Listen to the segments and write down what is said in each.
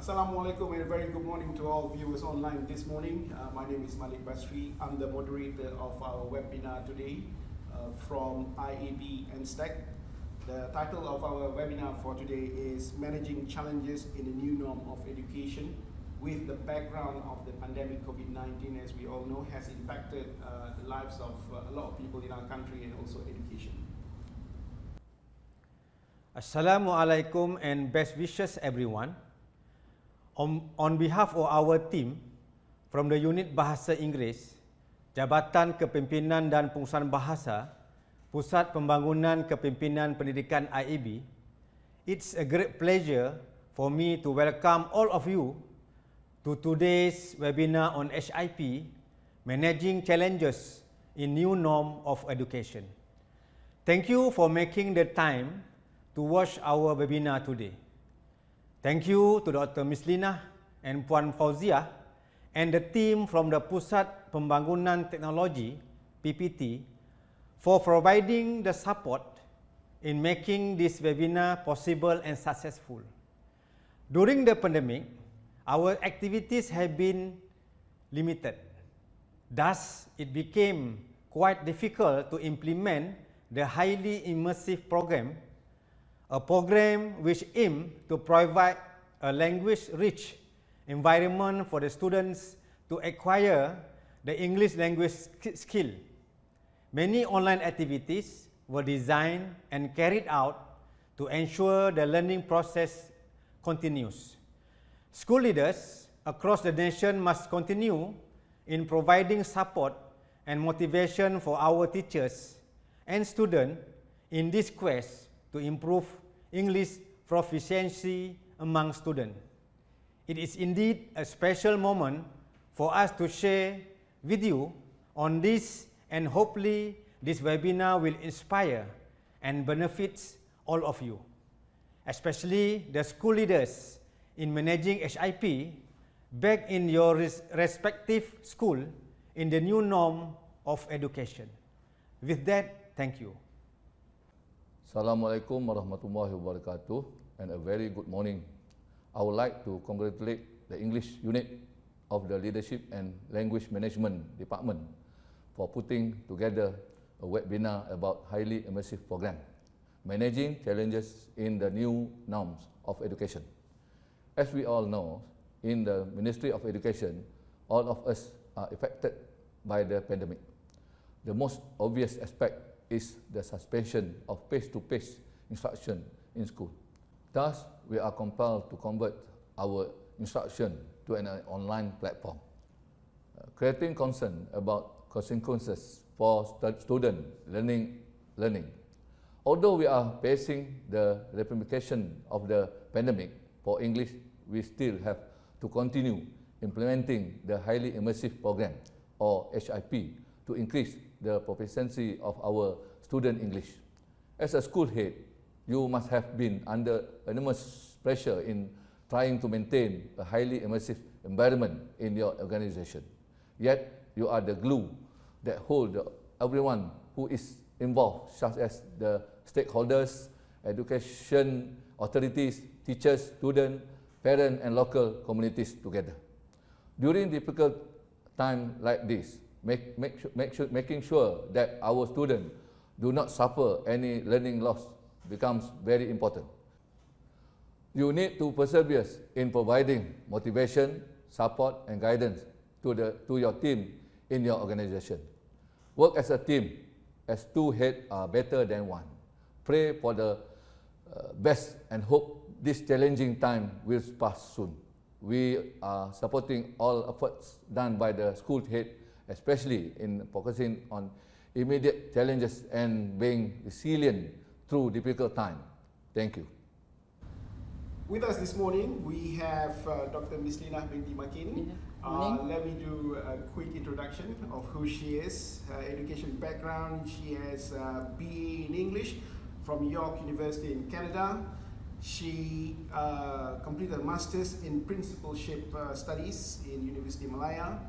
Assalamualaikum and a very good morning to all viewers online this morning. My name is Malik Basri. I'm the moderator of our webinar today from IAB and STEC. The title of our webinar for today is Managing Challenges in the New Norm of Education, with the background of the pandemic COVID-19, as we all know, has impacted the lives of a lot of people in our country and also education. Assalamualaikum and best wishes everyone. On behalf of our team from the Unit Bahasa Inggeris, Jabatan Kepimpinan dan Pengurusan Bahasa, Pusat Pembangunan Kepimpinan Pendidikan IAB, it's a great pleasure for me to welcome all of you to today's webinar on HIP, Managing Challenges in New Norm of Education. Thank you for making the time to watch our webinar today. Thank you to Dr. Mislina and Puan Fauzia and the team from the Pusat Pembangunan Teknologi (PPT) for providing the support in making this webinar possible and successful. During the pandemic, our activities have been limited. Thus, it became quite difficult to implement the highly immersive program, a program which aimed to provide a language-rich environment for the students to acquire the English language skill. Many online activities were designed and carried out to ensure the learning process continues. School leaders across the nation must continue in providing support and motivation for our teachers and students in this quest to improve English proficiency among students. It is indeed a special moment for us to share with you on this, and hopefully this webinar will inspire and benefit all of you, especially the school leaders in managing HIP back in your respective school in the new norm of education. With that, thank you. Assalamualaikum warahmatullahi wabarakatuh and a very good morning. I would like to congratulate the English unit of the Leadership and Language Management Department for putting together a webinar about highly immersive program, managing challenges in the new norms of education. As we all know, in the Ministry of Education, all of us are affected by the pandemic. The most obvious aspect is the suspension of face-to-face instruction in school. Thus, we are compelled to convert our instruction to an online platform, creating concern about consequences for student learning. Although we are facing the ramification of the pandemic for English, we still have to continue implementing the highly immersive program, or HIP, to increase the proficiency of our student English. As a school head, you must have been under enormous pressure in trying to maintain a highly immersive environment in your organization. Yet, you are the glue that holds everyone who is involved, such as the stakeholders, education authorities, teachers, students, parents, and local communities together. During difficult times like this, making sure that our students do not suffer any learning loss becomes very important. You need to persevere in providing motivation, support, and guidance to your team in your organization. Work as a team, as two heads are better than one. Pray for the best and hope this challenging time will pass soon. We are supporting all efforts done by the school head, especially in focusing on immediate challenges and being resilient through difficult time. Thank you. With us this morning, we have Dr. Mislina binti Makin. Let me do a quick introduction of who she is. Her education background: she has a BA in English from York University in Canada. She completed a Master's in Principalship Studies in University of Malaya,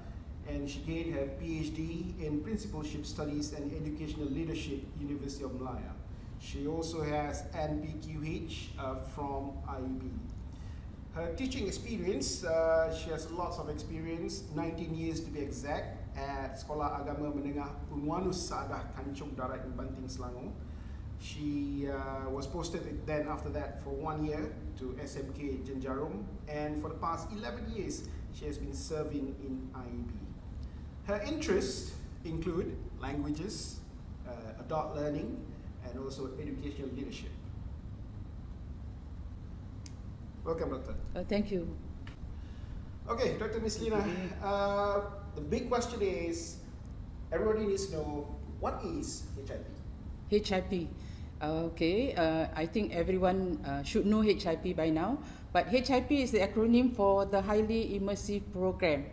and she gained her PhD in Principalship Studies and Educational Leadership, University of Malaya. She also has NPQH from IAB. Her teaching experience, she has lots of experience, 19 years to be exact, at Sekolah Agama Menengah Unwanus Saadah Kancung Darat in Banting, Selangor. She was posted then after that for 1 year to SMK Jenjarum, and for the past 11 years she has been serving in IEB. Her interests include languages, adult learning, and also educational leadership. Welcome, Doctor. Thank you. Okay, Dr. Mislina, the big question is, everybody needs to know, what is HIP? HIP. Okay, I think everyone should know HIP by now, but HIP is the acronym for the Highly Immersive Program.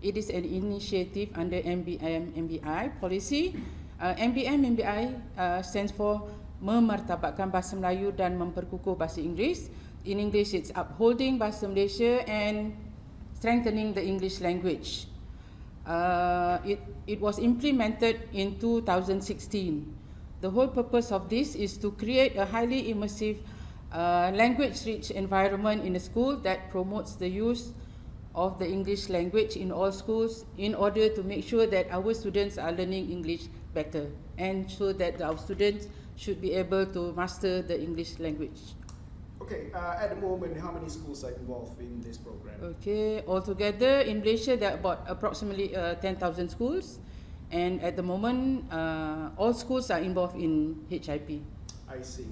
It is an initiative under MBI policy. MBI stands for Memartabatkan Bahasa Melayu dan Memperkukuh Bahasa Inggeris. In English, it's upholding Bahasa Malaysia and strengthening the English language. It was implemented in 2016. The whole purpose of this is to create a highly immersive, language-rich environment in a school that promotes the use of the English language in all schools in order to make sure that our students are learning English better and so that our students should be able to master the English language. Okay, at the moment, how many schools are involved in this program? Okay, altogether in Malaysia there are about approximately 10,000 schools, and at the moment all schools are involved in HIP. I see.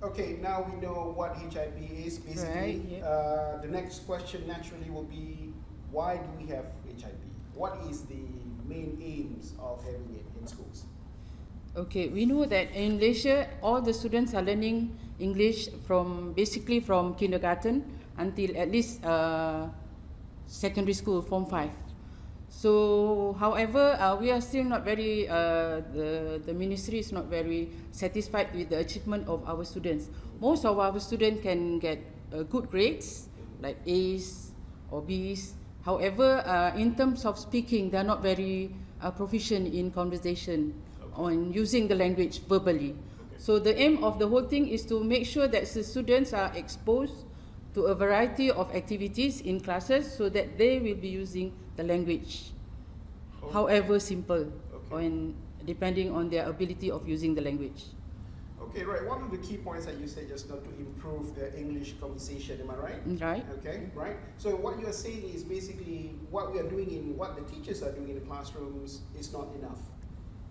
Okay, now we know what HIP is basically. Right, yeah. The next question naturally will be, why do we have HIP? What is the main aims of having it in schools? Okay, we know that in Malaysia, all the students are learning English basically from kindergarten until at least secondary school, Form 5. So, however, we are still not very, the ministry is not very satisfied with the achievement of our students. Most of our students can get good grades, like A's or B's. However, in terms of speaking, they are not very proficient in conversation. On using the language verbally. Okay. So the aim of the whole thing is to make sure that the students are exposed to a variety of activities in classes so that they will be using the language, however simple, and depending on their ability of using the language. Okay, right. One of the key points that you said just now to improve the English conversation, am I right? Right. Okay, right. So what you are saying is basically what we are doing what the teachers are doing in the classrooms is not enough.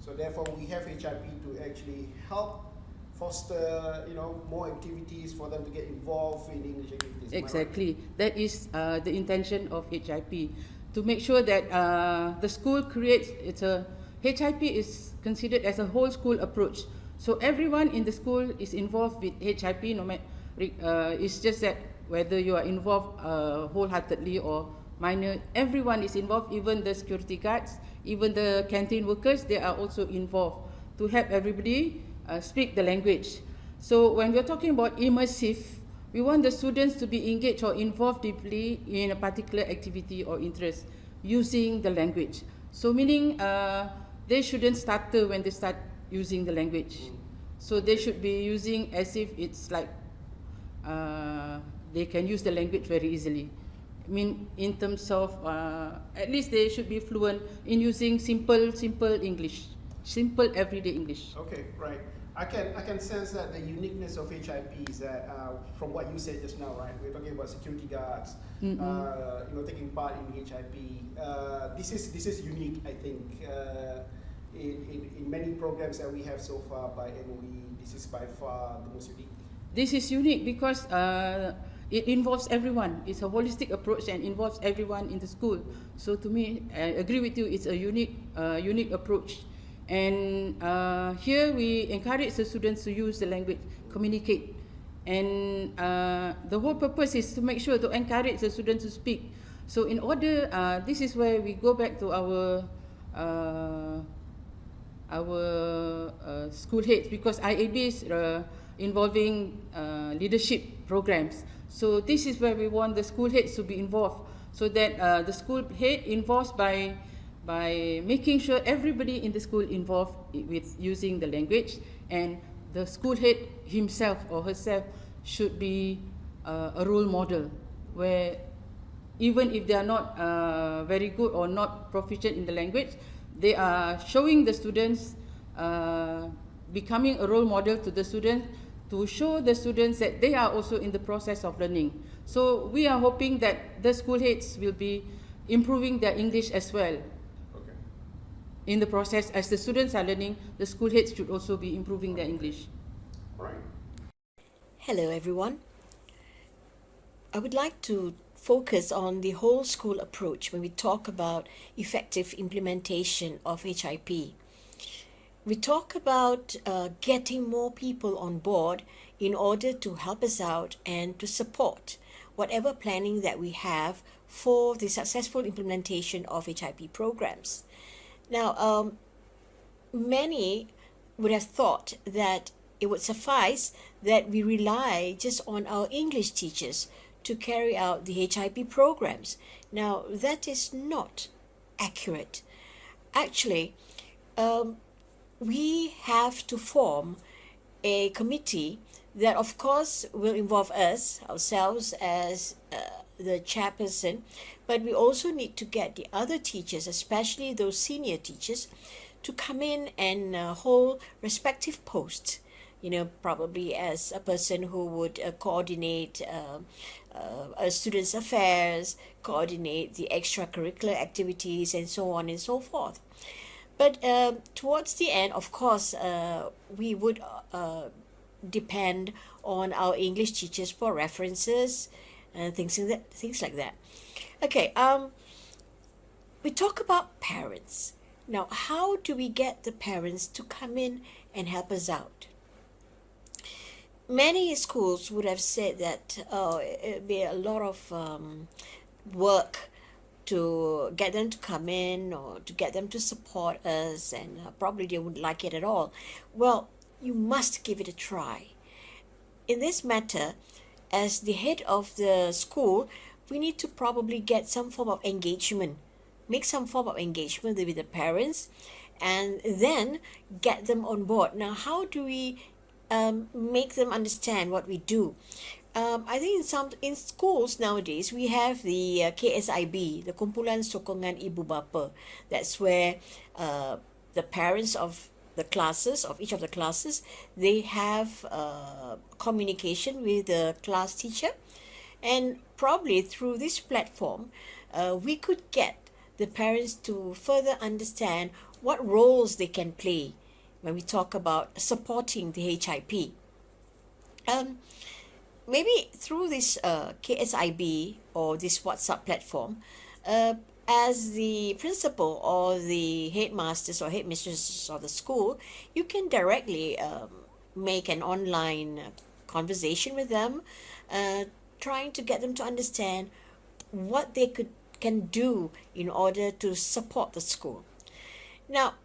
So therefore, we have HIP to actually help foster, more activities for them to get involved in English activities. Exactly. Right? That is the intention of HIP, to make sure that the school creates, HIP is considered as a whole school approach. So everyone in the school is involved with HIP, it's just that whether you are involved wholeheartedly or minor, everyone is involved, even the security guards, even the canteen workers, they are also involved to help everybody speak the language. So when we are talking about immersive, we want the students to be engaged or involved deeply in a particular activity or interest using the language. So meaning they shouldn't stutter when they start using the language. So they should be using as if it's like they can use the language very easily. I mean, in terms of, at least they should be fluent in using simple English, simple everyday English. Okay, right. I can sense that the uniqueness of HIP is that from what you said just now, right? We're talking about security guards, taking part in HIP. This is unique, I think. In many programs that we have so far by MOE, this is by far the most unique. This is unique because it involves everyone. It's a holistic approach and involves everyone in the school. So to me, I agree with you, it's a unique approach. And here we encourage the students to use the language, communicate. And the whole purpose is to make sure to encourage the students to speak. So in order, this is where we go back to our school heads, because IAB is involving leadership programs. So this is where we want the school heads to be involved, so that the school head involved by making sure everybody in the school involved with using the language, and the school head himself or herself should be a role model where even if they are not very good or not proficient in the language, they are showing the students, becoming a role model to the students, to show the students that they are also in the process of learning. So we are hoping that the school heads will be improving their English as well. Okay. In the process, as the students are learning, the school heads should also be improving their English. All right. Hello everyone. I would like to focus on the whole school approach when we talk about effective implementation of HIP. We talk about getting more people on board in order to help us out and to support whatever planning that we have for the successful implementation of HIP programs. Now, many would have thought that it would suffice that we rely just on our English teachers to carry out the HIP programs. Now, that is not accurate. Actually, we have to form a committee that of course will involve us, ourselves as the chairperson, but we also need to get the other teachers, especially those senior teachers, to come in and hold respective posts. You know, probably as a person who would coordinate a student's affairs, coordinate the extracurricular activities, and so on and so forth. But towards the end, of course, we would depend on our English teachers for references and things like that. Okay, we talk about parents. Now, how do we get the parents to come in and help us out? Many schools would have said that it'd be a lot of work to get them to come in or to get them to support us, and probably they wouldn't like it at all. Well, you must give it a try. In this matter, as the head of the school, we need to probably get some form of engagement, make some form of engagement with the parents, and then get them on board. Now, how do we make them understand what we do? I think in schools nowadays we have the KSIB, the Kumpulan Sokongan Ibu Bapa. That's where the parents of the classes, of each of the classes, they have communication with the class teacher, and probably through this platform we could get the parents to further understand what roles they can play when we talk about supporting the HIP. Maybe through this KSIB or this WhatsApp platform, as the principal or the headmasters or headmistresses of the school, you can directly make an online conversation with them, trying to get them to understand what they can do in order to support the school. Now,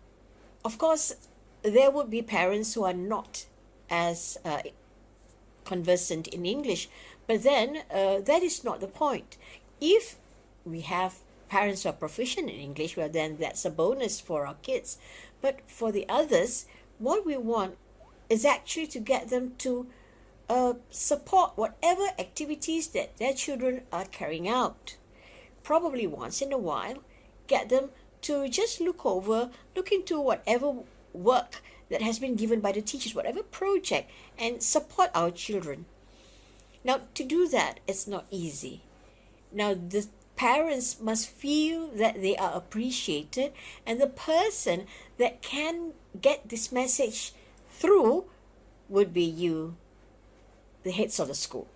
of course, there would be parents who are not as conversant in English, but then that is not the point. If we have parents who are proficient in English, well, then that's a bonus for our kids. But for the others, what we want is actually to get them to support whatever activities that their children are carrying out. Probably once in a while, get them to just look into whatever work that has been given by the teachers, whatever project, and support our children. Now, to do that, it's not easy. Now, the parents must feel that they are appreciated, and the person that can get this message through would be you, the heads of the school.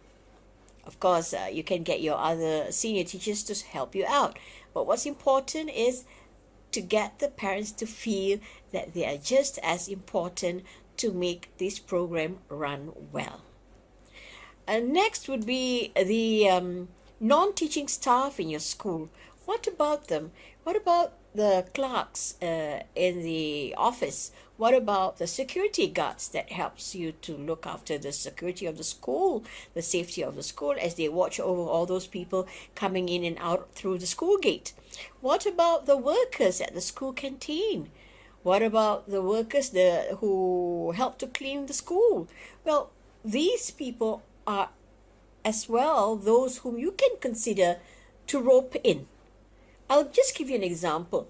Of course, you can get your other senior teachers to help you out, but what's important is to get the parents to feel that they are just as important to make this program run well. Next would be the non-teaching staff in your school. What about them? What about the clerks in the office? What about the security guards that helps you to look after the security of the school, the safety of the school, as they watch over all those people coming in and out through the school gate? What about the workers at the school canteen? What about the workers who help to clean the school? Well, these people are as well those whom you can consider to rope in. I'll just give you an example.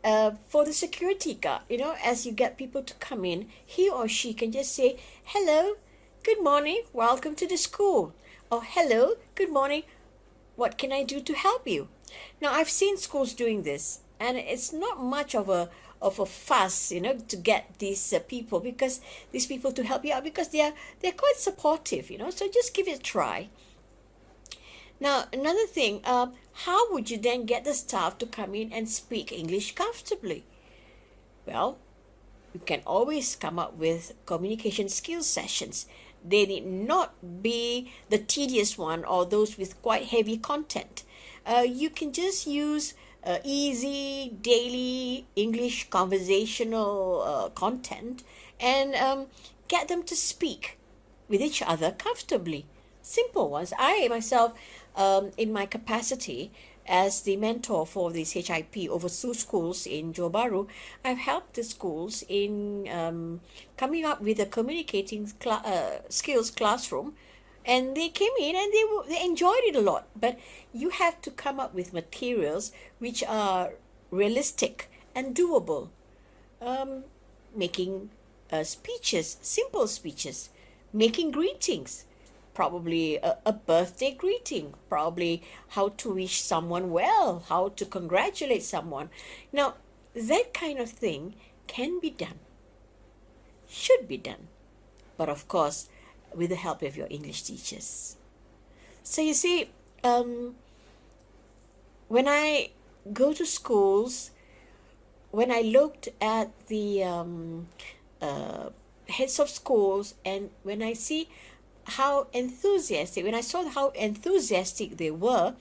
For the security guard, as you get people to come in, he or she can just say, "Hello, good morning, welcome to the school." Or, "Hello, good morning, what can I do to help you?" Now, I've seen schools doing this, and it's not much of a fuss, to get these people, because these people to help you out, because they're quite supportive, so just give it a try. Now, another thing, how would you then get the staff to come in and speak English comfortably? Well, you can always come up with communication skills sessions. They need not be the tedious one or those with quite heavy content. You can just use easy daily English conversational content and get them to speak with each other comfortably. Simple ones. I myself, in my capacity as the mentor for this HIP over 2 schools in Johor Bahru, I've helped the schools in coming up with a communicating skills classroom, and they came in and they enjoyed it a lot. But you have to come up with materials which are realistic and doable. Making speeches, simple speeches, making greetings, probably a birthday greeting, probably how to wish someone well, how to congratulate someone. Now, that kind of thing can be done, should be done, but of course, with the help of your English teachers. So you see, when I go to schools, when I looked at the heads of schools, and when I see how enthusiastic, when I saw how enthusiastic they were,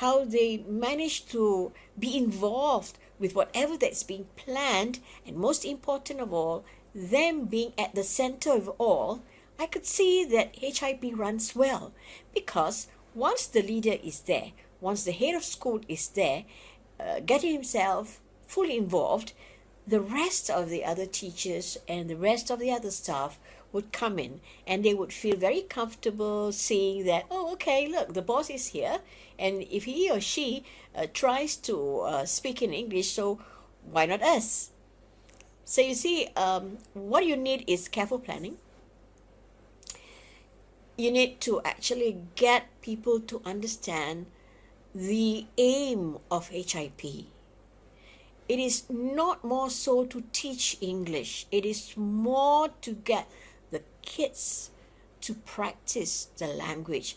how they managed to be involved with whatever that's being planned, and most important of all, them being at the center of all, I could see that HIP runs well, because once the leader is there, once the head of school is there, getting himself fully involved, the rest of the other teachers and the rest of the other staff would come in, and they would feel very comfortable seeing that, oh, okay, look, the boss is here, and if he or she tries to speak in English, so why not us? So you see, what you need is careful planning. You need to actually get people to understand the aim of HIP. It is not more so to teach English. It is more to get the kids to practice the language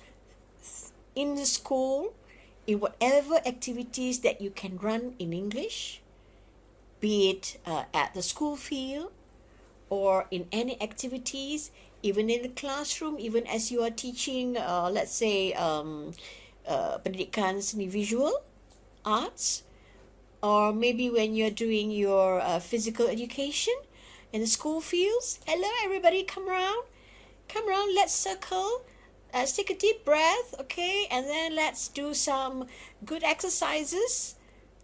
in the school, in whatever activities that you can run in English, be it at the school field or in any activities, even in the classroom, even as you are teaching, let's say, pendidikan seni visual arts, or maybe when you're doing your physical education in the school fields. Hello, everybody, come around, let's circle, let's take a deep breath, okay, and then let's do some good exercises.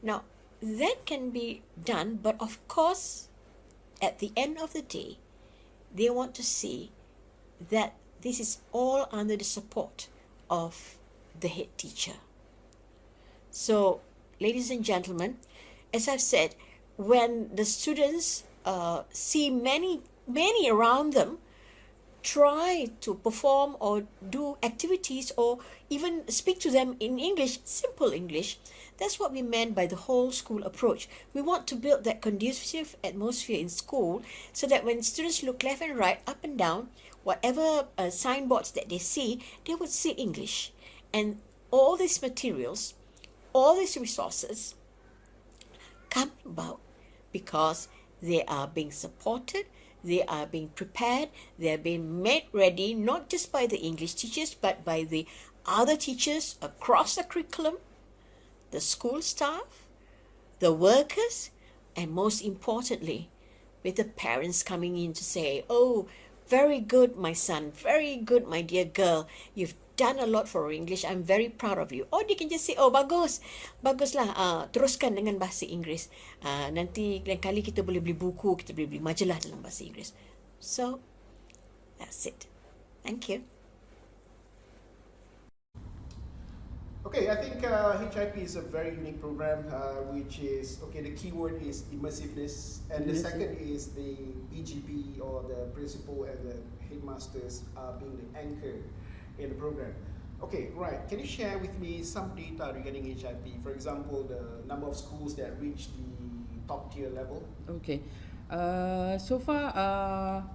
Now, that can be done, but of course, at the end of the day, they want to see that this is all under the support of the head teacher. So, ladies and gentlemen, as I've said, when the students see many around them try to perform or do activities or even speak to them in English, simple English, that's what we meant by the whole school approach. We want to build that conducive atmosphere in school so that when students look left and right, up and down, whatever signboards that they see, they would see English. And all these materials, all these resources come about because they are being supported, they are being prepared, they are being made ready, not just by the English teachers, but by the other teachers across the curriculum, the school staff, the workers, and most importantly, with the parents coming in to say, oh, very good, my son, very good, my dear girl, you've done a lot for English, I'm very proud of you. Or they can just say, oh, baguslah, teruskan dengan bahasa Inggeris. Nanti lain kali kita boleh beli buku, kita boleh beli majalah dalam bahasa Inggeris. So, that's it. Thank you. Okay, I think HIP is a very unique program, which is, okay, the keyword is immersiveness, and the second is the BGP, or the principal and the headmasters being the anchor in the program. Okay, right. Can you share with me some data regarding HIP? For example, the number of schools that reach the top tier level? Okay. So far,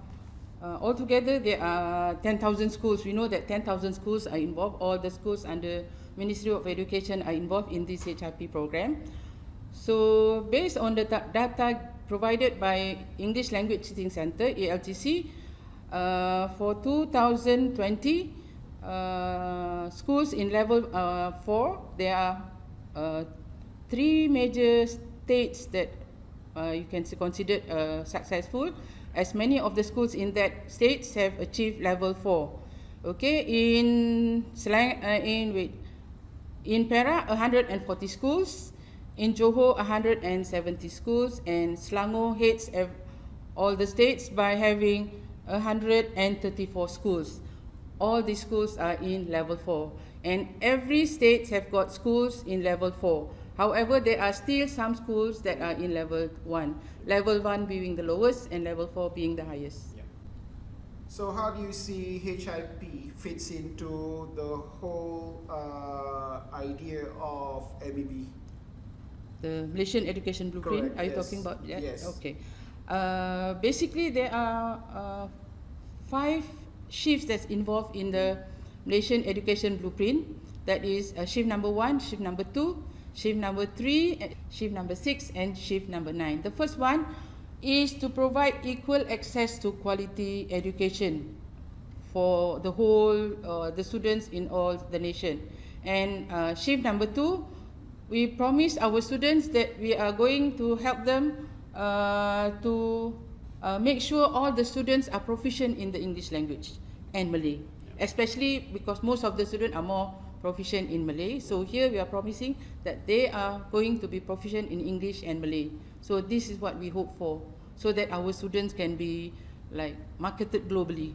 altogether there are 10,000 schools. We know that 10,000 schools are involved. All the schools under Ministry of Education are involved in this HIP program. So based on the data provided by English Language Teaching Centre, ALTC, for 2020, schools in level 4, there are 3 major states that you can consider successful, as many of the schools in that states have achieved level 4. Okay, in Perak, 140 schools, in Johor, 170 schools, and Selangor heads all the states by having 134 schools. All these schools are in level 4, and every state have got schools in level 4. However, there are still some schools that are in level 1. Level 1 being the lowest and level 4 being the highest. Yeah. So how do you see HIP fits into the whole idea of MEB? The Malaysian Education Blueprint. Correct, Are you yes. talking about that? Yes. Okay. Basically, there are 5 shifts that's involved in the Malaysian Education Blueprint. That is shift number 1, shift number 2, shift number 3, shift number 6, and shift number 9. The first one is to provide equal access to quality education for the whole the students in all the nation. And shift number 2, we promise our students that we are going to help them to make sure all the students are proficient in the English language and Malay, especially because most of the students are more proficient in Malay. So here we are promising that they are going to be proficient in English and Malay. So this is what we hope for, so that our students can be like marketed globally,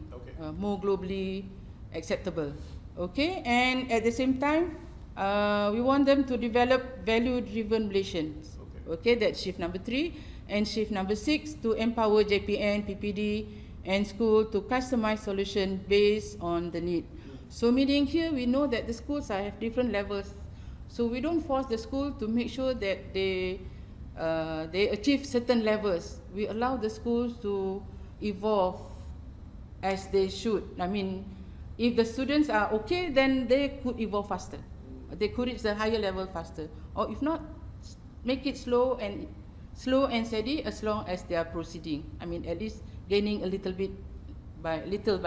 more globally acceptable. Okay, and at the same time, we want them to develop value-driven Malaysians. Okay, that's shift number 3. And shift number 6, to empower JPN, PPD, and school to customize solution based on the need. So meaning here we know that the schools have different levels. So we don't force the school to make sure that they achieve certain levels. We allow the schools to evolve as they should. I mean, if the students are okay, then they could evolve faster. They could reach the higher level faster. Or if not, make it slow and steady as long as they are proceeding. I mean, at least gaining a little bit by little.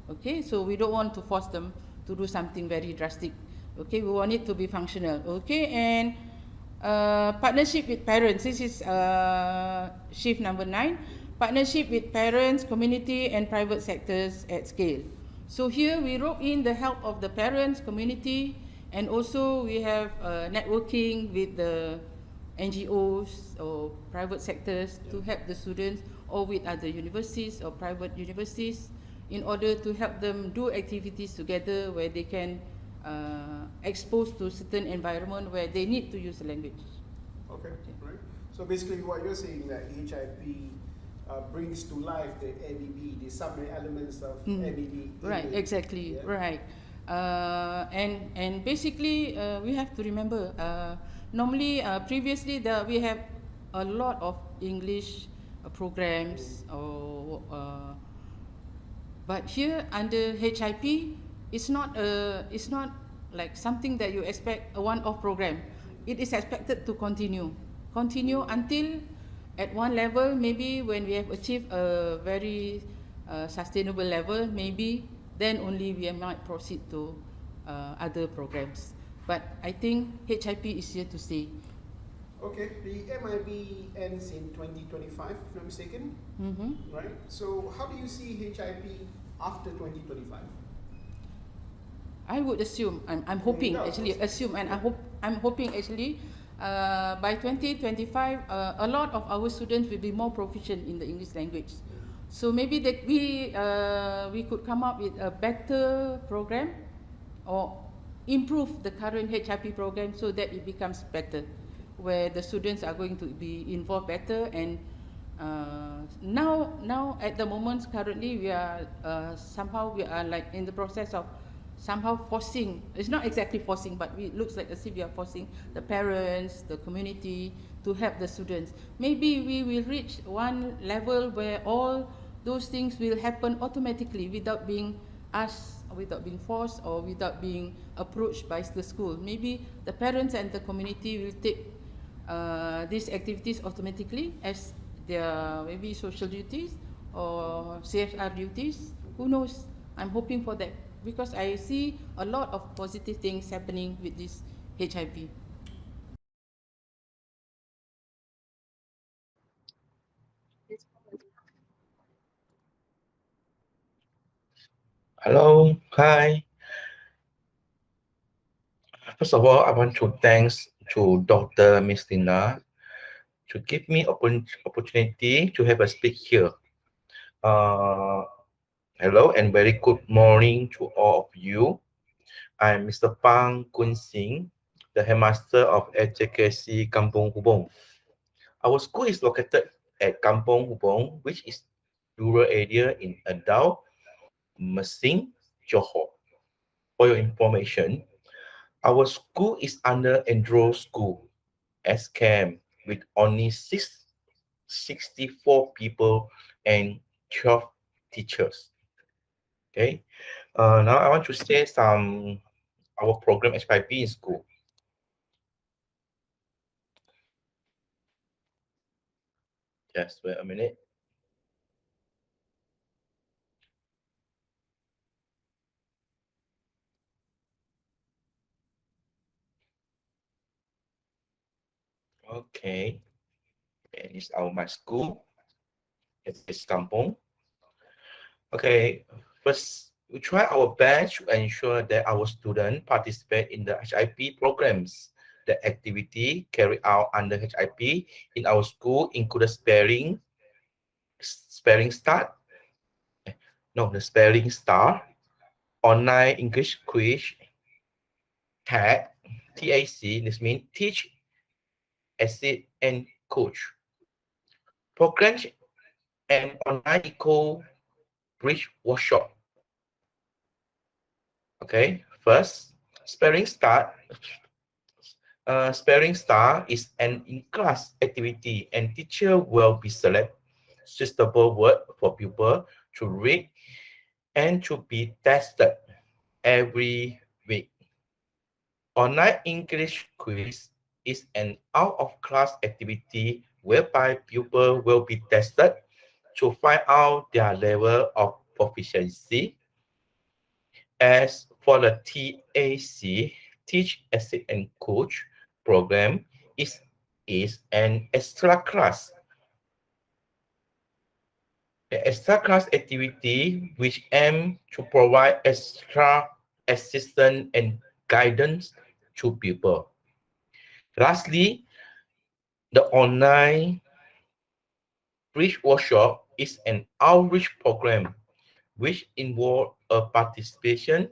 Okay, so we don't want to force them to do something very drastic. Okay, we want it to be functional. Okay, and partnership with parents. This is shift number 9. Partnership with parents, community, and private sectors at scale. So here we rope in the help of the parents, community, and also we have networking with the NGOs or private sectors to help the students, or with other universities or private universities, in order to help them do activities together where they can expose to certain environment where they need to use the language. Okay, right. So basically what you're saying that HIP brings to life the MEB, the submarine elements of MEB. Right, exactly, right. And basically we have to remember, normally previously we have a lot of English programs, but here under HIP, it's not like something that you expect a one-off program. It is expected to continue until at one level, maybe when we have achieved a very sustainable level, maybe then only we might proceed to other programs. But I think HIP is here to stay. Okay, the MIB ends in 2025, if I'm not mistaken. Right. So how do you see HIP after 2025? I would assume, I'm hoping actually, I'm hoping actually by 2025, a lot of our students will be more proficient in the English language. So maybe that we could come up with a better program, or improve the current HIP program so that it becomes better, where the students are going to be involved better. And now at the moment currently we are somehow we are like in the process of somehow forcing, it's not exactly forcing, but it looks like as if we are forcing the parents, the community to help the students. Maybe we will reach one level where all those things will happen automatically without being asked, without being forced, or without being approached by the school. Maybe the parents and the community will take these activities automatically as their maybe social duties or CSR duties. Who knows? I'm hoping for that because I see a lot of positive things happening with this HIP. Hello, hi. First of all, I want to thanks to Dr. Miss Lina to give me opportunity to have a speak here. Uh, Hello and very good morning to all of you. I'm Mr. Pang Kun Singh, the headmaster of HKC Kampong Hubong. Our school is located at Kampong Hubong, which is rural area in Adau, Mesing, Johor. For your information, our school is under Andro School, SCAM, with only 64 people and 12 teachers. Okay. Now I want to say some our program HIP in school. Just wait a minute. Okay. And it's my school. It's Kampong. Okay. First, we try our best to ensure that our students participate in the HIP programs. The activity carried out under HIP in our school include spelling start, the spelling star, online English quiz, TAC, TAC, this means teach, assist, and coach. Programs and online eco bridge workshop. Okay, first, spelling start. Spelling star is an in-class activity and teacher will be select suitable word for pupil to read and to be tested every week. Online English quiz is an out-of-class activity whereby pupils will be tested to find out their level of proficiency. As for the TAC, Teach, Assist and Coach program, is an extra class. The extra class activity which aim to provide extra assistance and guidance to people. Lastly, the online bridge workshop is an outreach program which involves a participation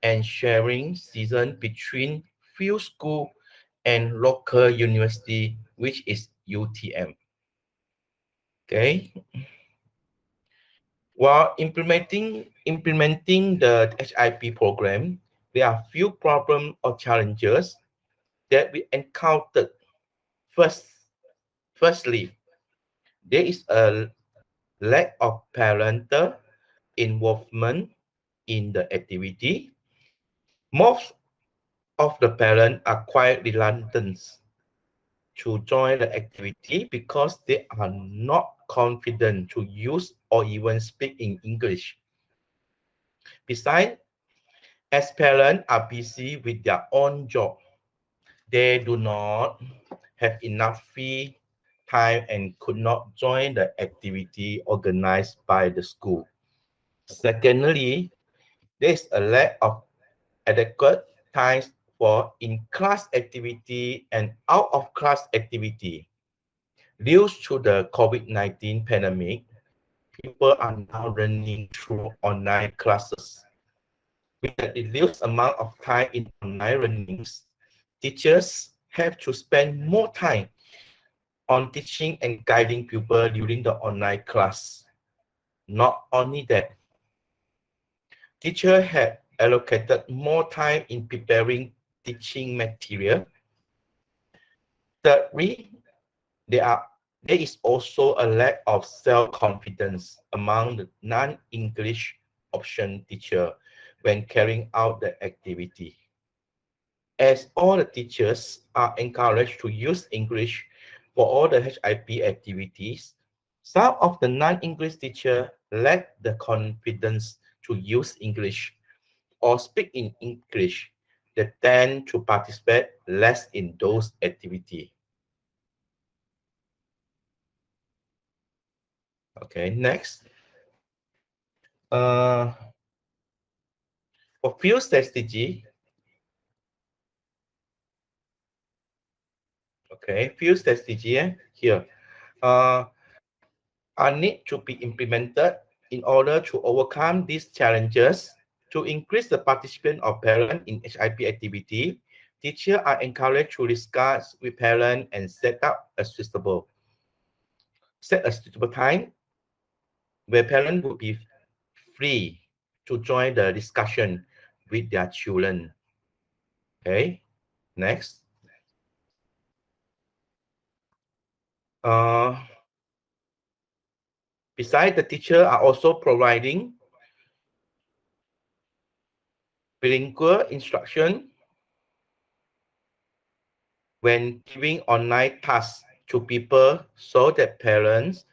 and sharing season between field school and local university, which is UTM. Okay. While implementing the HIP program, there are few problems or challenges that we encountered. Firstly, there is a lack of parental involvement in the activity. Most of the parents are quite reluctant to join the activity because they are not confident to use or even speak in English. Besides, as parents are busy with their own job, they do not have enough free time and could not join the activity organized by the school. Secondly, there is a lack of adequate time for in-class activity and out-of-class activity. Due to the COVID-19 pandemic, people are now learning through online classes. With a reduced amount of time in online learnings, teachers have to spend more time on teaching and guiding pupils during the online class. Not only that, teachers have allocated more time in preparing teaching material. Thirdly, there is also a lack of self-confidence among the non-English option teacher when carrying out the activity. As all the teachers are encouraged to use English for all the HIP activities, some of the non-English teachers lack the confidence to use English or speak in English. They tend to participate less in those activities. Okay, next. For field strategy, okay, field strategy here are need to be implemented in order to overcome these challenges. To increase the participation of parents in HIP activity, teachers are encouraged to discuss with parents and set a suitable time where parents would be free to join the discussion with their children. Okay, next. Besides, the teacher are also providing bilingual instruction when giving online tasks to people so that parents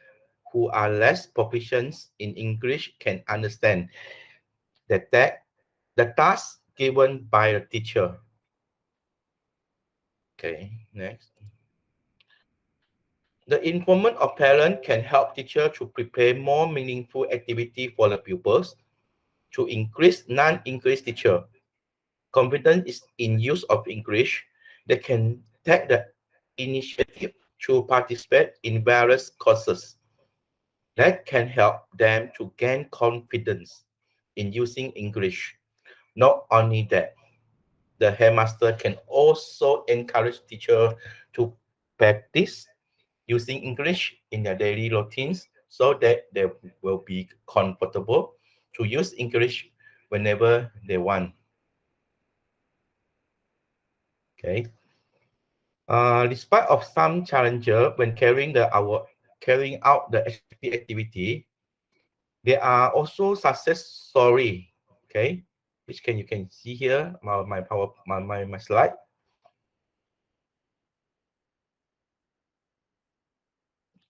who are less proficient in English can understand the task given by the teacher. Okay, next. The involvement of parents can help teachers to prepare more meaningful activity for the pupils. To increase non-English teacher confidence in use of English, they can take the initiative to participate in various courses that can help them to gain confidence in using English. Not only that, the headmaster can also encourage teachers to practice using English in their daily routines so that they will be comfortable to use English whenever they want. Okay. Despite of some challenges when carrying out the HPP activity, there are also success story. Okay, which you can see here my slide.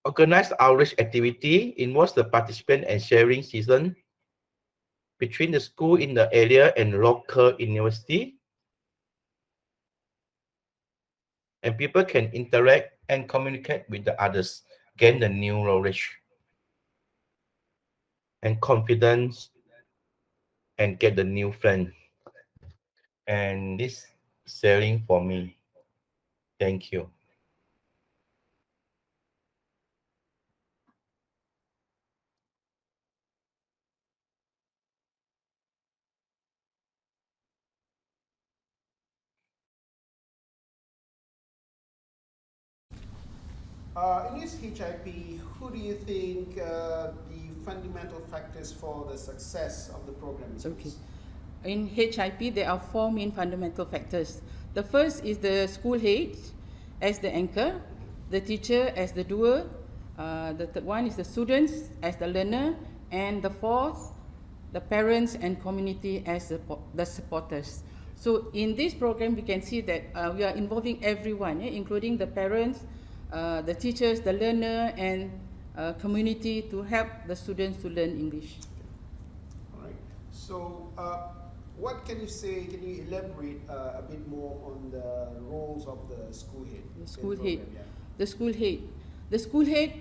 Organized outreach activity involves the participant and sharing season between the school in the area and local university. And people can interact and communicate with the others, gain the new knowledge and confidence, and get the new friend. And this sharing for me. Thank you. In this HIP, who do you think the fundamental factors for the success of the program is? Okay. In HIP, there are 4 main fundamental factors. The first is the school head as the anchor, the teacher as the doer, the third one is the students as the learner, and the fourth, the parents and community as the supporters. So in this program, we can see that we are involving everyone, including the parents, the teachers, the learner, and community to help the students to learn English. All right. So, what can you say? Can you elaborate a bit more on the roles of the school head? The school head. Yeah. The school head. The school head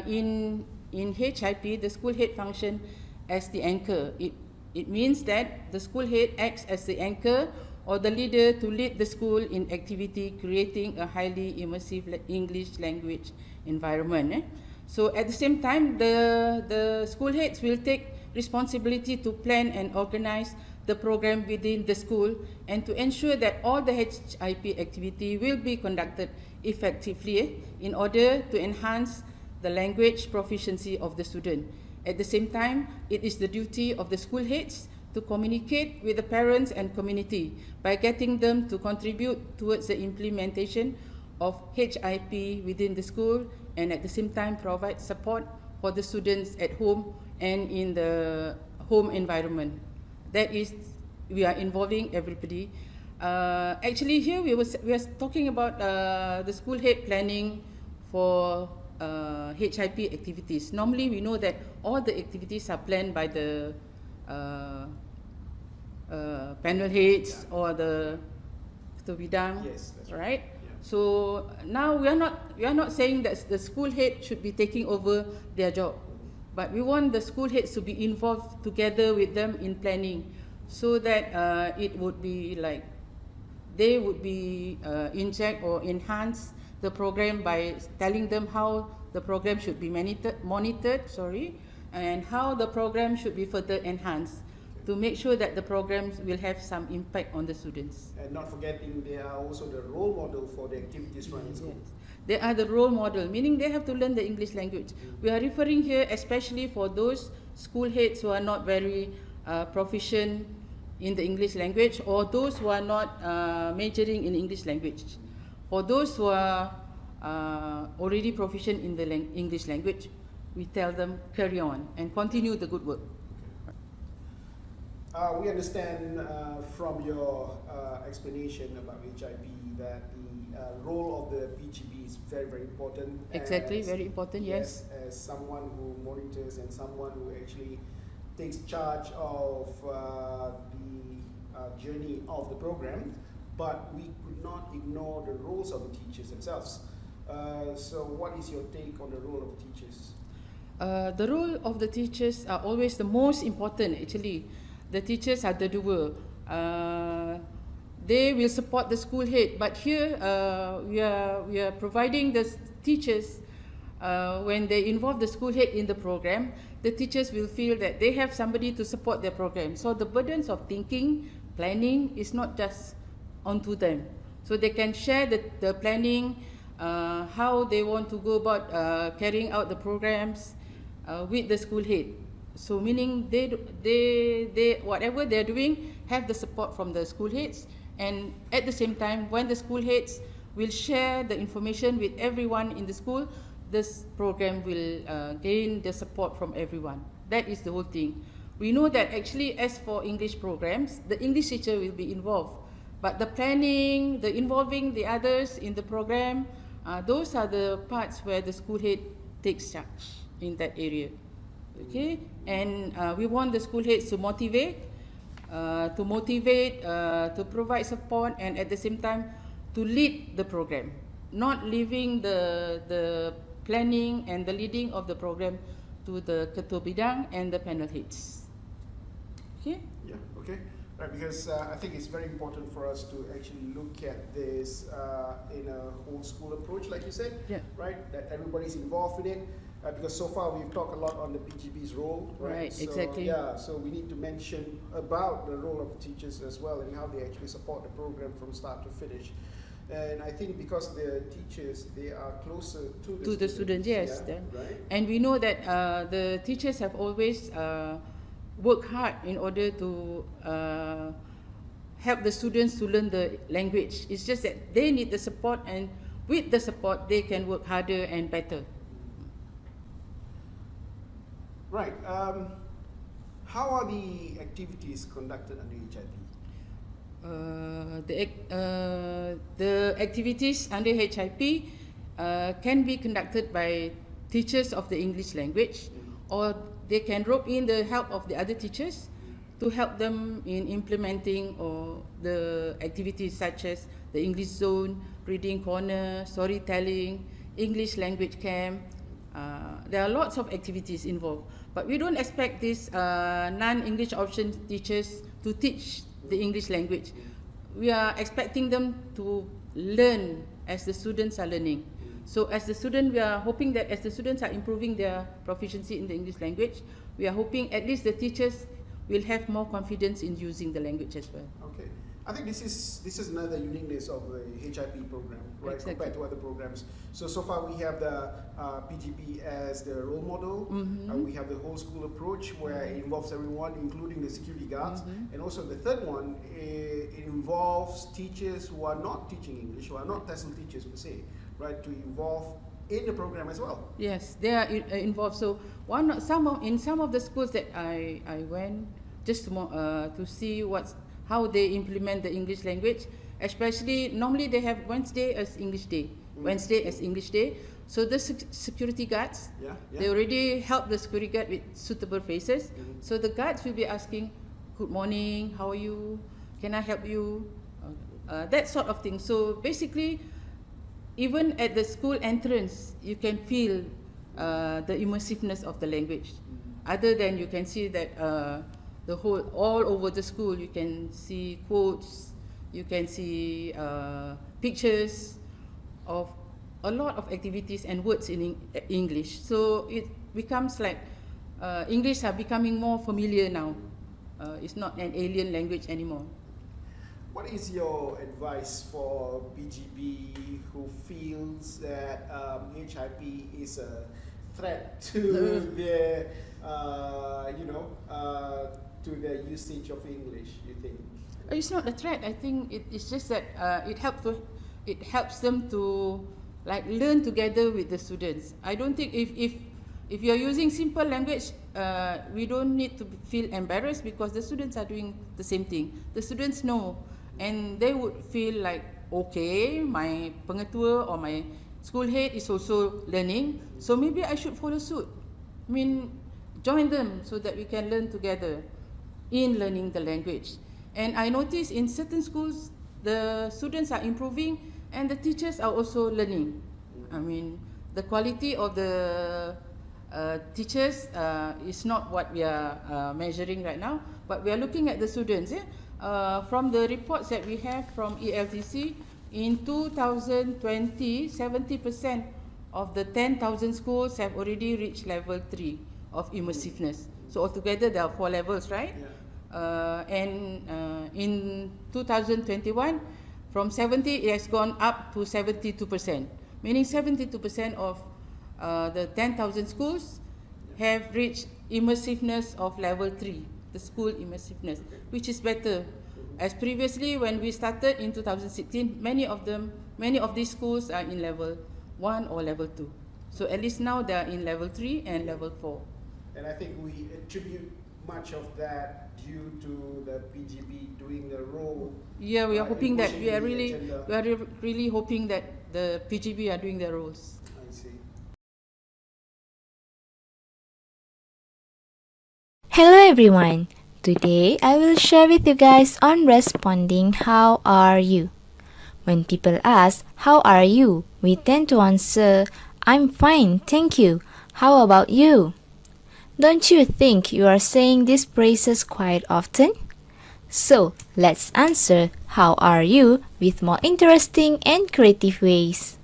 in HIP, the school head function as the anchor. It means that the school head acts as the anchor or the leader to lead the school in activity, creating a highly immersive English language environment. So at the same time, the school heads will take responsibility to plan and organize the program within the school and to ensure that all the HIP activity will be conducted effectively in order to enhance the language proficiency of the student. At the same time, it is the duty of the school heads to communicate with the parents and community by getting them to contribute towards the implementation of HIP within the school, and at the same time provide support for the students at home and in the home environment. That is, we are involving everybody. Actually here we are talking about the school head planning for HIP activities. Normally we know that all the activities are planned by the panel heads or the ketua bidang. Yes, that's right. Yeah. So now we are not saying that the school head should be taking over their job, but we want the school heads to be involved together with them in planning, so that it would be like they would be inject or enhance the program by telling them how the program should be monitored, and how the program should be further enhanced to make sure that the programs will have some impact on the students. And not forgetting they are also the role model for the activities run in school. Yes. They are the role model, meaning they have to learn the English language. We are referring here especially for those school heads who are not very proficient in the English language, or those who are not majoring in English language. For those who are already proficient in the English language, we tell them carry on and continue the good work. We understand from your explanation about HIP that the role of the PGB is very, very important. Exactly, very important, yes. As someone who monitors and someone who actually takes charge of the journey of the program, but we could not ignore the roles of the teachers themselves. So what is your take on the role of teachers? The role of the teachers are always the most important actually. The teachers are the doer. They will support the school head, but here we are providing the teachers, when they involve the school head in the program, the teachers will feel that they have somebody to support their program. So the burdens of thinking, planning is not just onto them. So they can share the planning, how they want to go about carrying out the programs with the school head. So meaning they whatever they're doing have the support from the school heads, and at the same time when the school heads will share the information with everyone in the school, this program will gain the support from everyone. That is the whole thing. We know that actually as for English programs, the English teacher will be involved, but the planning, the involving the others in the program, those are the parts where the school head takes charge in that area. Okay, and we want the school heads to motivate, to provide support, and at the same time to lead the program, not leaving the planning and the leading of the program to the ketua bidang and the panel heads. Okay. Yeah. Okay. Right. Because I think it's very important for us to actually look at this in a whole school approach, like you said. Yeah. Right. That everybody's involved in it. Because so far we've talked a lot on the PGB's role, right? Right, exactly. Yeah, so we need to mention about the role of the teachers as well and how they actually support the program from start to finish. And I think because the teachers, they are closer to the students, yes. Yeah, right? And we know that the teachers have always worked hard in order to help the students to learn the language. It's just that they need the support, and with the support they can work harder and better. Right. How are the activities conducted under HIP? The activities under HIP can be conducted by teachers of the English language, or they can rope in the help of the other teachers to help them in implementing or the activities such as the English zone, reading corner, storytelling, English language camp. There are lots of activities involved, but we don't expect these non-English option teachers to teach the English language. We are expecting them to learn as the students are learning. So as the student, we are hoping that as the students are improving their proficiency in the English language, we are hoping at least the teachers will have more confidence in using the language as well. Okay. I think this is another uniqueness of the HIP program, right? Exactly. Compared to other programs. So far we have the PGP as the role model. We have the whole school approach where it involves everyone, including the security guards. And also the third one, it involves teachers who are not teaching English, who are not TESOL teachers per se, right? To involve in the program as well. Yes, they are involved. So in some of the schools that I went just to see how they implement the English language, especially normally they have Wednesday as English Day. So the security guards, they already help the security guard with suitable phrases. So the guards will be asking, "Good morning, how are you? Can I help you?" That sort of thing. So basically, even at the school entrance, you can feel the immersiveness of the language. Other than you can see that all over the school, you can see quotes, you can see pictures of a lot of activities and words in English. So it becomes like English are becoming more familiar now. It's not an alien language anymore. What is your advice for PGB who feels that HIP is a threat to their, to their usage of English? You think? It's not a threat. I think it's just that it helps them to like learn together with the students. I don't think if you're using simple language, we don't need to feel embarrassed because the students are doing the same thing. The students know. And they would feel like, okay, my pengetua or my school head is also learning, so maybe I should follow suit. I mean, join them so that we can learn together in learning the language. And I notice in certain schools, the students are improving and the teachers are also learning. I mean, the quality of the teachers is not what we are measuring right now, but we are looking at the students. From the reports that we have from ELTC, in 2020, 70% of the 10,000 schools have already reached level 3 of immersiveness. So altogether there are 4 levels, right? And in 2021, from 70 it has gone up to 72%, meaning 72% of the 10,000 schools have reached immersiveness of level 3. The school immersiveness, which is better. As previously, when we started in 2016, many of these schools are in level 1 or level 2. So at least now they are in level 3 and level 4. And I think we attribute much of that due to the PGB doing the role. Yeah, we are hoping that we are really hoping that the PGB are doing their roles. I see. Hello everyone! Today I will share with you guys on responding how are you. When people ask how are you, we tend to answer I'm fine, thank you. How about you? Don't you think you are saying these phrases quite often? So let's answer how are you with more interesting and creative ways.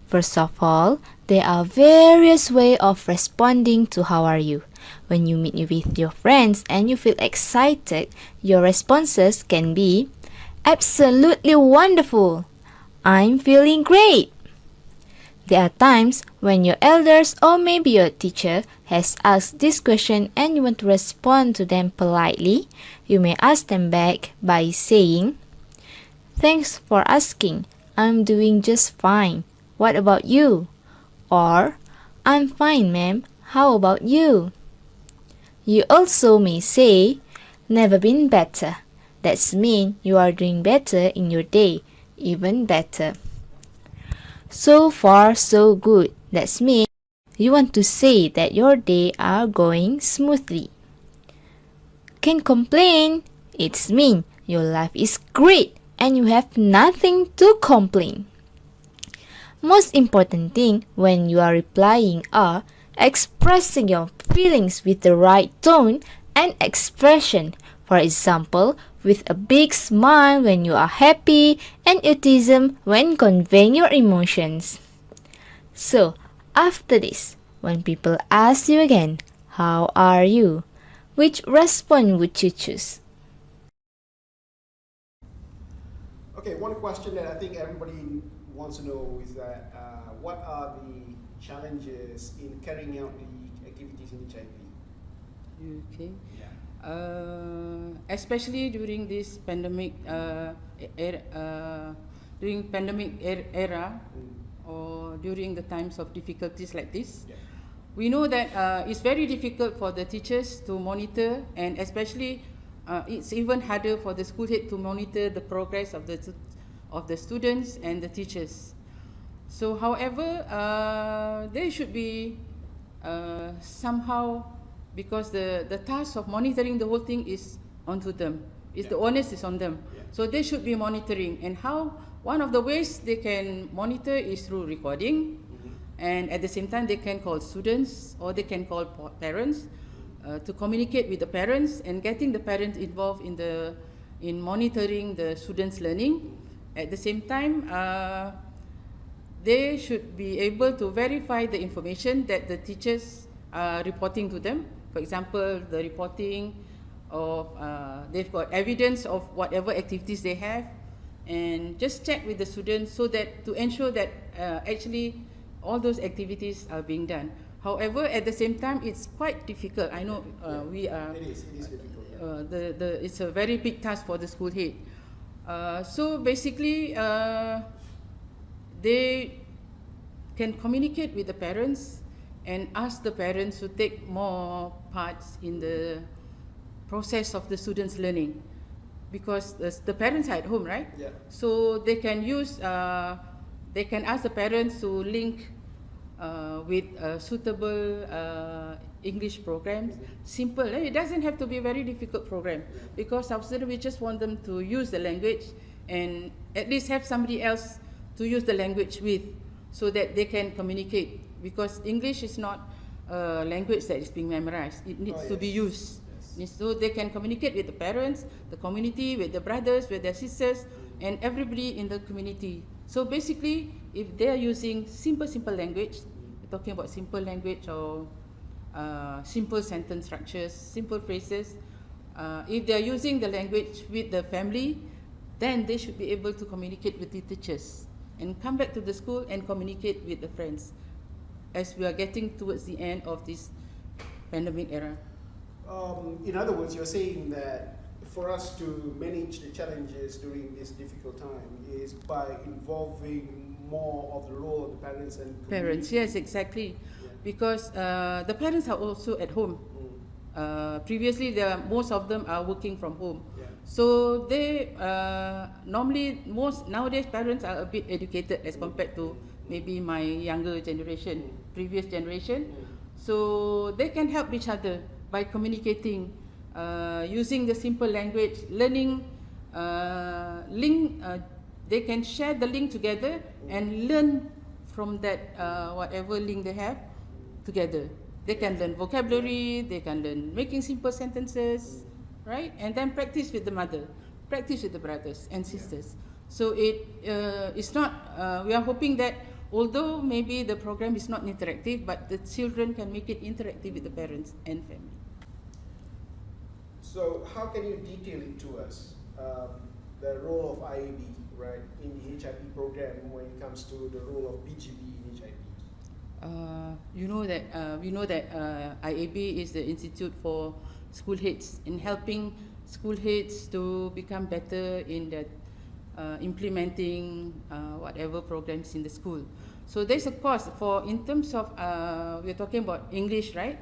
First of all, there are various ways of responding to how are you. When you meet with your friends and you feel excited, your responses can be absolutely wonderful. I'm feeling great. There are times when your elders or maybe your teacher has asked this question and you want to respond to them politely. You may ask them back by saying, "Thanks for asking. I'm doing just fine. What about you?" Or, "I'm fine, ma'am. How about you?" You also may say, "Never been better." That's mean you are doing better in your day, even better. So far, so good. That's mean you want to say that your day are going smoothly. Can't complain. It's mean your life is great and you have nothing to complain. Most important thing when you are replying are expressing your feelings with the right tone and expression. For example, with a big smile when you are happy and autism when conveying your emotions. So, after this, when people ask you again, how are you? Which response would you choose? Okay, one question that I think everybody wants to know is that what are the challenges in carrying out the activities in HIP? Okay. Yeah. Especially during this pandemic era, or during the times of difficulties like this, Yeah. we know that it's very difficult for the teachers to monitor, and especially it's even harder for the school head to monitor the progress of the students and the teachers. So, however, they should be somehow, because the task of monitoring the whole thing is onto them. It's the onus is on them. Yeah. So they should be monitoring. And how one of the ways they can monitor is through recording, and at the same time they can call students or they can call parents to communicate with the parents and getting the parents involved in monitoring the students' learning. At the same time, they should be able to verify the information that the teachers are reporting to them. For example, the reporting of they've got evidence of whatever activities they have, and just check with the students so that to ensure that actually all those activities are being done. However, at the same time, it's quite difficult. I know we are. It is difficult. Yeah. It's a very big task for the school head. So basically, they can communicate with the parents and ask the parents to take more parts in the process of the students' learning, because the parents are at home, right? Yeah. So they can use, they can ask the parents to link with suitable English programs. Simple, it doesn't have to be a very difficult program, because after we just want them to use the language and at least have somebody else to use the language with, so that they can communicate, because English is not a language that is being memorized. It needs to be used. So they can communicate with the parents, the community, with the brothers, with their sisters, and everybody in the community. So basically, if they are using simple language, we're talking about simple language or simple sentence structures, simple phrases, if they are using the language with the family, then they should be able to communicate with the teachers and come back to the school and communicate with the friends, as we are getting towards the end of this pandemic era. In other words, you're saying that for us to manage the challenges during this difficult time is by involving more of the role of the parents and community. Parents, yes, exactly. Yeah. Because the parents are also at home. Previously, most of them are working from home. Yeah. So they normally, nowadays parents are a bit educated as compared to maybe my younger generation, previous generation. So they can help each other by communicating, using the simple language, learning, they can share the link together and learn from that whatever link they have together. They can learn vocabulary, they can learn making simple sentences, right? And then practice with the mother, practice with the brothers and sisters. So it's not, we are hoping that although maybe the program is not interactive, but the children can make it interactive with the parents and family. So how can you detail it to us, the role of IAB, right, in the HIP program when it comes to the role of BGB in HIP? We know that IAB is the Institute for School Heads, in helping school heads to become better in the implementing whatever programs in the school. So there's a course in terms of, we're talking about English, right?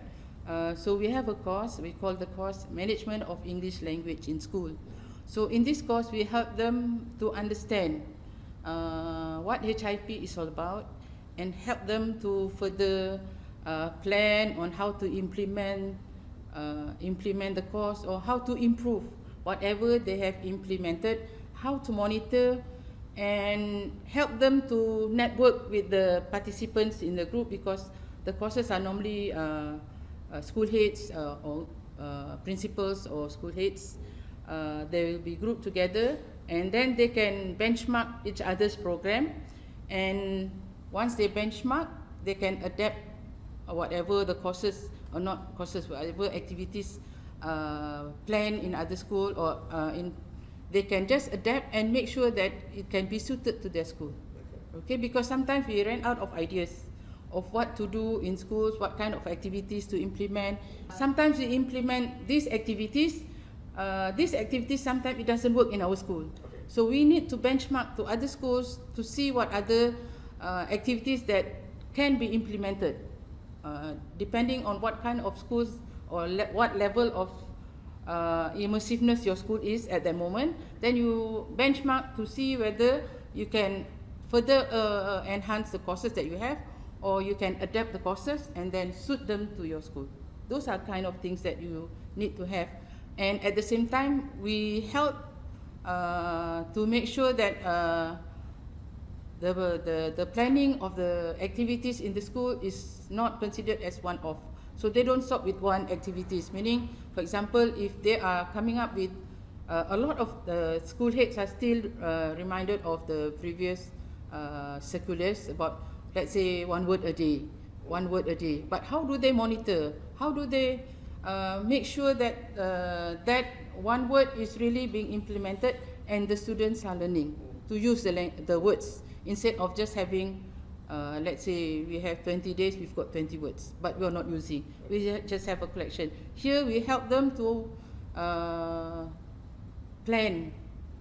So we have a course, we call the course Management of English Language in School. So in this course, we help them to understand what HIP is all about, and help them to further plan on how to implement the course, or how to improve whatever they have implemented, how to monitor, and help them to network with the participants in the group, because the courses are normally school heads or principals or school heads. They will be grouped together, and then they can benchmark each other's program, and once they benchmark, they can adapt whatever the courses, or not courses, whatever activities plan in other school or they can just adapt and make sure that it can be suited to their school. Okay, because sometimes we ran out of ideas of what to do in schools, what kind of activities to implement. Sometimes we implement these activities sometimes it doesn't work in our school. So we need to benchmark to other schools to see what other activities that can be implemented. Depending on what kind of schools or what level of immersiveness your school is at that moment, then you benchmark to see whether you can further enhance the courses that you have, or you can adapt the courses and then suit them to your school. Those are kind of things that you need to have. And at the same time, we help to make sure that the planning of the activities in the school is not considered as one-off. So they don't stop with one activities, meaning, for example, if they are coming up with a lot of the school heads are still reminded of the previous circulars about, let's say, one word a day. But how do they monitor? How do they make sure that that one word is really being implemented and the students are learning to use the words instead of just having, let's say we have 20 days, we've got 20 words, but we're not using. We just have a collection. Here we help them to plan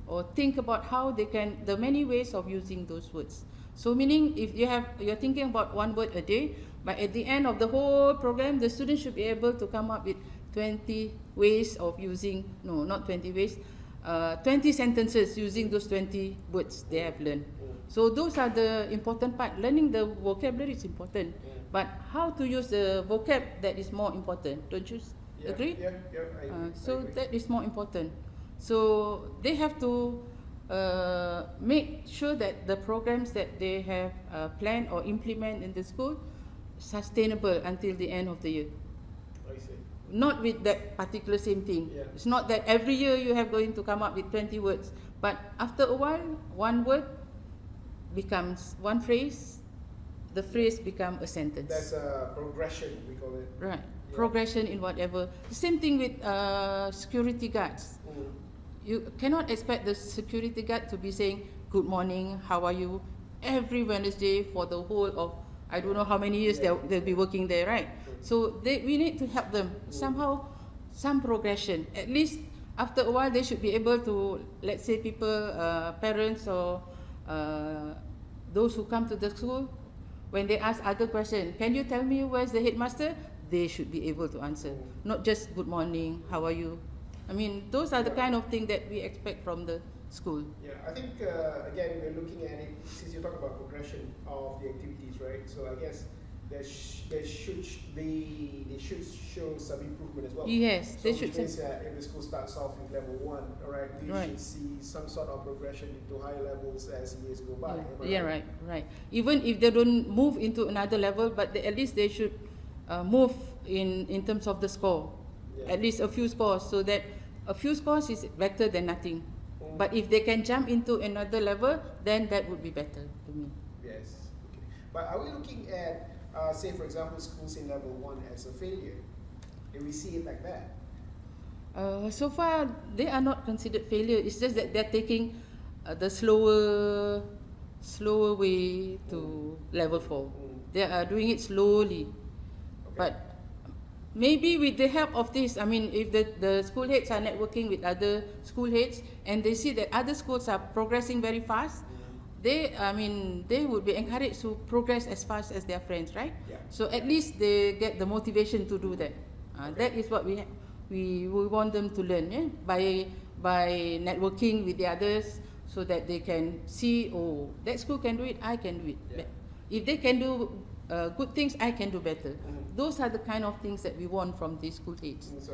or think about how they can, the many ways of using those words. So meaning if you're thinking about one word a day, but at the end of the whole program, the students should be able to come up with 20 ways of using, no, not 20 ways, 20 sentences using those 20 words they have learned. So those are the important part. Learning the vocabulary is important, but how to use the vocab, that is more important. Don't you agree? Yeah, I agree. So that is more important. So they have to make sure that the programs that they have planned or implement in the school sustainable until the end of the year. I see. Not with that particular same thing. Yeah. It's not that every year you have going to come up with 20 words, but after a while, one word becomes one phrase, the phrase becomes a sentence. That's a progression, we call it. Right. Yeah. Progression in whatever. The same thing with security guards. You cannot expect the security guard to be saying, good morning, how are you, every Wednesday for the whole of, I don't know how many years they'll be working there, right? So we need to help them somehow, some progression. At least after a while, they should be able to, let's say people, parents or those who come to the school, when they ask other questions, can you tell me where's the headmaster? They should be able to answer, not just good morning, how are you? I mean, those are the kind of thing that we expect from the school. Yeah, I think again we're looking at it since you talk about progression of the activities, right? So I guess they should show some improvement as well. Yes, so they should. Which means if the school starts off with level 1, all right, they should see some sort of progression into higher levels as years go by. Yeah, right. Even if they don't move into another level, but at least they should move in terms of the score. Yeah. At least a few scores, so that a few scores is better than nothing. But if they can jump into another level, then that would be better to me. Yes. Okay. But are we looking at, say for example, schools in level 1 as a failure? Do we see it like that? So far, they are not considered failure. It's just that they're taking the slower way to level 4. They are doing it slowly. Okay. But maybe with the help of this, I mean, if the school heads are networking with other school heads and they see that other schools are progressing very fast, they would be encouraged to progress as fast as their friends, right? Yeah. So at least they get the motivation to do that. That is what we want them to learn, yeah? By networking with the others, so that they can see, oh, that school can do it, I can do it. Yeah. If they can do good things, I can do better. Those are the kind of things that we want from these school aids. So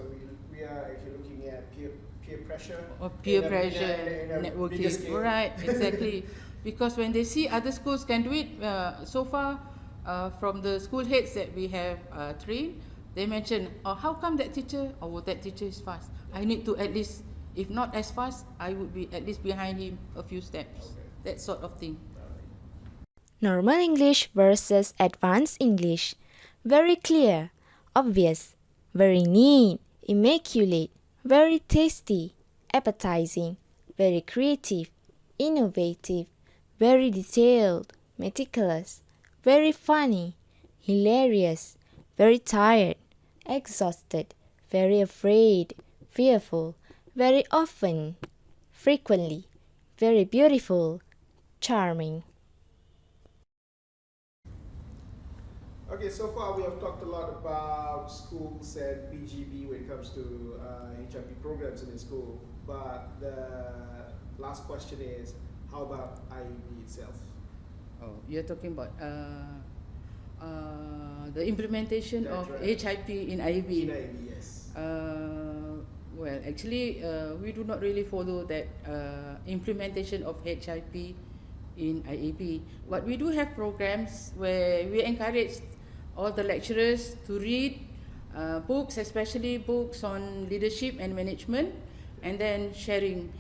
we are actually looking at peer pressure. Or peer pressure, networking. Right, exactly. Because when they see other schools can do it, so far from the school heads that we have trained, they mention, oh, how come that teacher is fast? I need to at least, if not as fast, I would be at least behind him a few steps. Okay. That sort of thing. Normal English versus Advanced English. Very clear, obvious, very neat, immaculate, very tasty, appetizing, very creative, innovative, very detailed, meticulous, very funny, hilarious, very tired, exhausted, very afraid, fearful, very often, frequently, very beautiful, charming. Okay, so far we have talked a lot about schools and PGB when it comes to HIP programs in the school. But the last question is, how about IEB itself? Oh, you're talking about the implementation That's of right. HIP in IEB. In IEB, yes. Well, actually, we do not really follow that implementation of HIP in IAB. But we do have programs where we encourage all the lecturers to read books, especially books on leadership and management, and then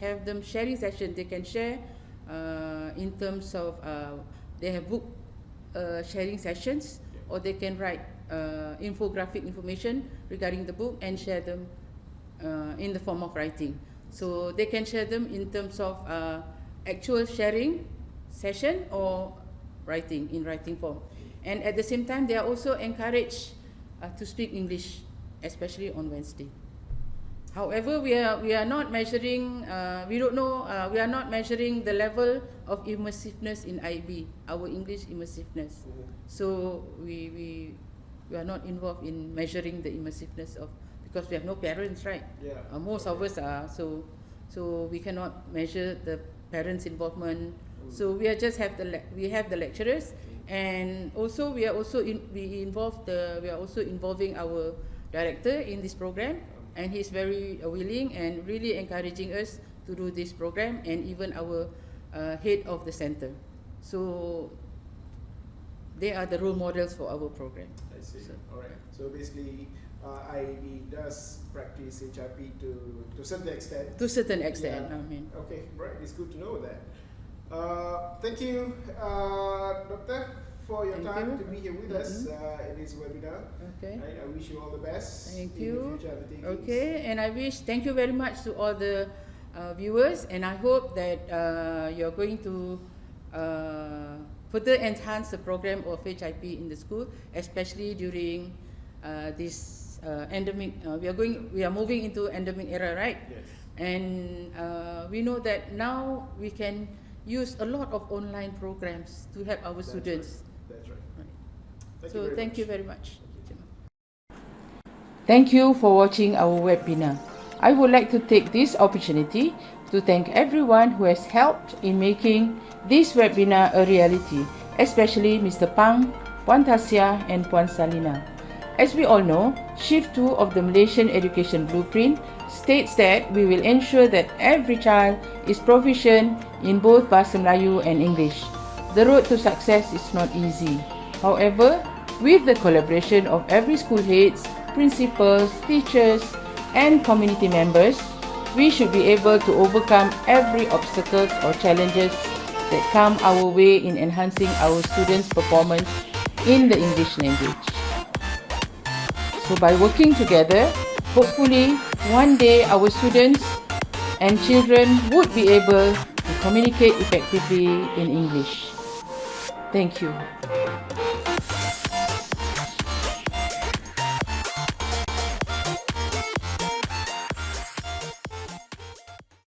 have them sharing sessions. They can share in terms of, they have book sharing sessions, or they can write infographic information regarding the book and share them in the form of writing. So they can share them in terms of actual sharing session or writing in writing form. And at the same time, they are also encouraged to speak English, especially on Wednesday. However, we are not measuring. We don't know. We are not measuring the level of immersiveness in IB, our English immersiveness. So we are not involved in measuring the immersiveness of, because we have no parents, right? Yeah. Most of us are, so we cannot measure the parents' involvement. So we are just we have the lecturers, and also we are also we are also involving our director in this program, and he's very willing and really encouraging us to do this program, and even our head of the center. So they are the role models for our program. I see. All right. So basically, IEB does practice HIP to a certain extent. To a certain extent, Yeah. I mean. Okay, right. It's good to know that. Thank you, Doctor, for your Thank time you. to be here with us in this webinar. Okay. Right, I wish you all the best. Thank in you. The future undertakings. Okay, and I thank you very much to all the viewers, and I hope that you're going to further enhance the program of HIP in the school, especially during this endemic. We are moving into endemic era, right? Yes. And we know that now we can use a lot of online programs to help our students. Right. That's right. Right. Thank Thank you you very very much. Thank you. Thank you for watching our webinar. I would like to take this opportunity to thank everyone who has helped in making this webinar a reality, especially Mr. Pang, Puan Tasya, and Puan Salina. As we all know, Shift 2 of the Malaysian Education Blueprint states that we will ensure that every child is proficient in both Bahasa Melayu and English. The road to success is not easy. However, with the collaboration of every school heads, principals, teachers, and community members, we should be able to overcome every obstacles or challenges that come our way in enhancing our students' performance in the English language. So by working together, hopefully one day our students and children would be able to communicate effectively in English. Thank you.